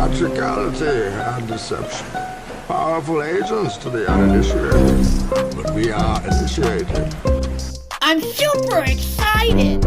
theatricality and deception. Powerful agents to the uninitiated, but we are initiated. I'm super excited!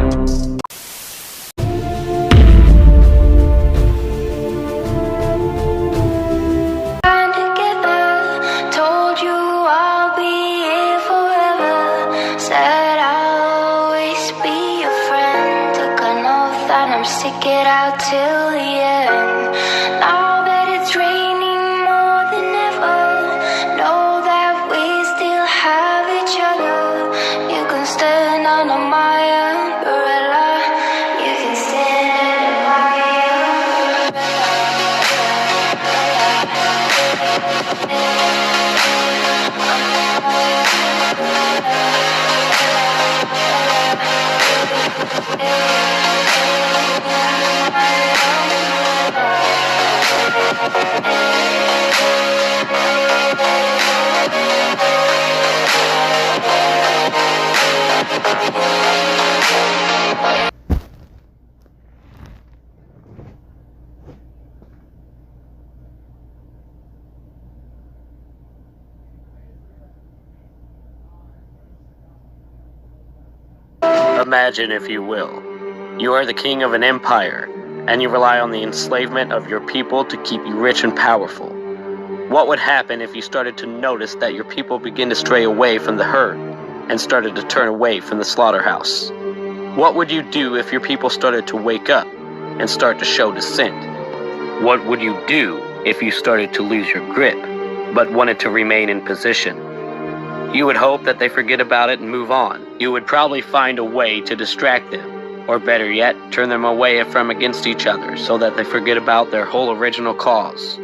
Stick it out till the end. Now that it's raining more than ever, know that we still have each other. You can stand under my umbrella. You can stand under my Imagine, if you will, you are the king of an empire, and you rely on the enslavement of your people to keep you rich and powerful. What would happen if you started to notice that your people begin to stray away from the herd and started to turn away from the slaughterhouse? What would you do if your people started to wake up and start to show dissent? What would you do if you started to lose your grip, but wanted to remain in position? You would hope that they forget about it and move on. You would probably find a way to distract them, or better yet, turn them away from against each other so that they forget about their whole original cause.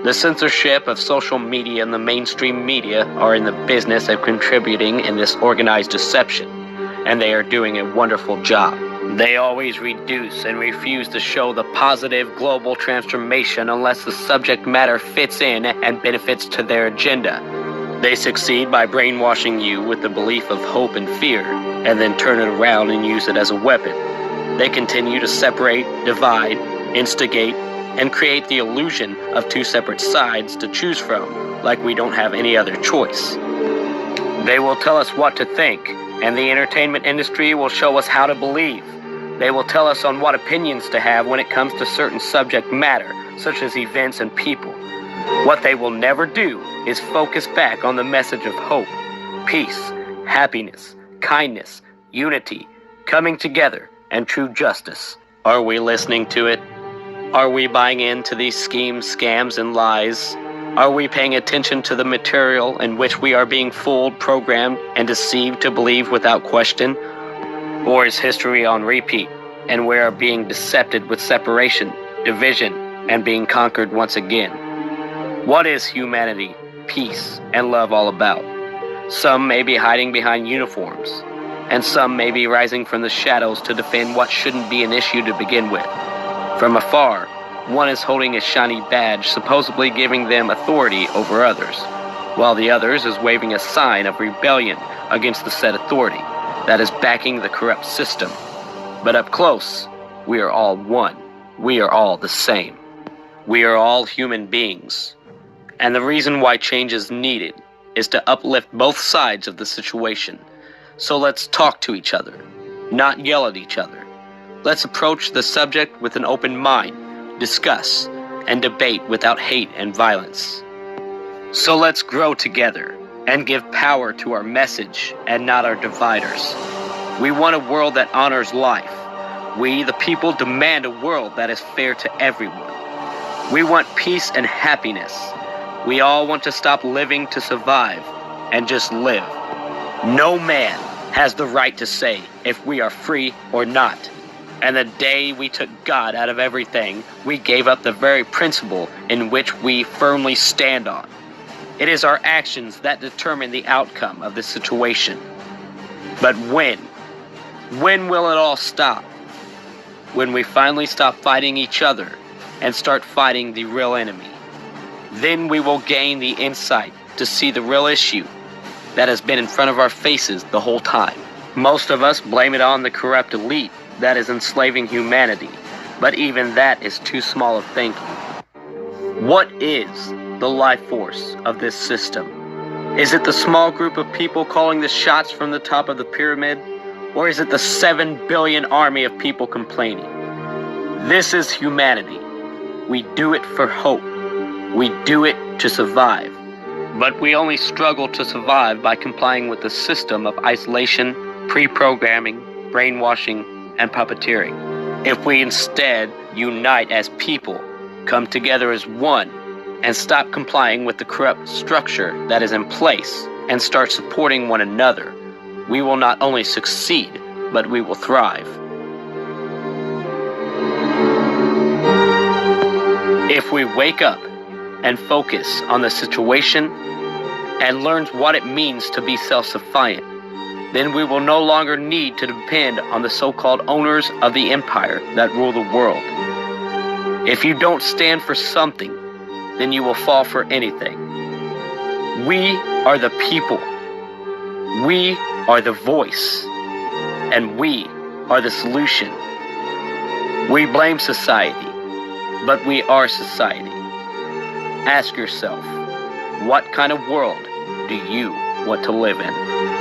The censorship of social media and the mainstream media are in the business of contributing in this organized deception, and they are doing a wonderful job. They always reduce and refuse to show the positive global transformation unless the subject matter fits in and benefits to their agenda. They succeed by brainwashing you with the belief of hope and fear, and then turn it around and use it as a weapon. They continue to separate, divide, instigate, and create the illusion of two separate sides to choose from, like we don't have any other choice. They will tell us what to think, and the entertainment industry will show us how to believe. They will tell us on what opinions to have when it comes to certain subject matter, such as events and people. What they will never do is focus back on the message of hope, peace, happiness, kindness, unity, coming together, and true justice. Are we listening to it? Are we buying into these schemes, scams, and lies? Are we paying attention to the material in which we are being fooled, programmed, and deceived to believe without question? Or is history on repeat, and we are being decepted with separation, division, and being conquered once again? What is humanity, peace, and love all about? Some may be hiding behind uniforms, and some may be rising from the shadows to defend what shouldn't be an issue to begin with. From afar, one is holding a shiny badge supposedly giving them authority over others, while the others is waving a sign of rebellion against the said authority that is backing the corrupt system. But up close, we are all one. We are all the same. We are all human beings. And the reason why change is needed is to uplift both sides of the situation. So let's talk to each other, not yell at each other. Let's approach the subject with an open mind, discuss, and debate without hate and violence. So let's grow together and give power to our message and not our dividers. We want a world that honors life. We, the people, demand a world that is fair to everyone. We want peace and happiness. We all want to stop living to survive and just live. No man has the right to say if we are free or not. And the day we took God out of everything, we gave up the very principle in which we firmly stand on. It is our actions that determine the outcome of the situation. But when? When will it all stop? When we finally stop fighting each other and start fighting the real enemy. Then we will gain the insight to see the real issue that has been in front of our faces the whole time. Most of us blame it on the corrupt elite that is enslaving humanity, but even that is too small of thinking. What is the life force of this system? Is it the small group of people calling the shots from the top of the pyramid? Or is it the 7 billion army of people complaining? This is humanity. We do it for hope. We do it to survive. But we only struggle to survive by complying with the system of isolation, pre-programming, brainwashing, and puppeteering. If we instead unite as people, come together as one, and stop complying with the corrupt structure that is in place, and start supporting one another, we will not only succeed, but we will thrive. If we wake up and focus on the situation and learn what it means to be self-sufficient, then we will no longer need to depend on the so-called owners of the empire that rule the world. If you don't stand for something, then you will fall for anything. We are the people. We are the voice. And we are the solution. We blame society, but we are society. Ask yourself, what kind of world do you want to live in?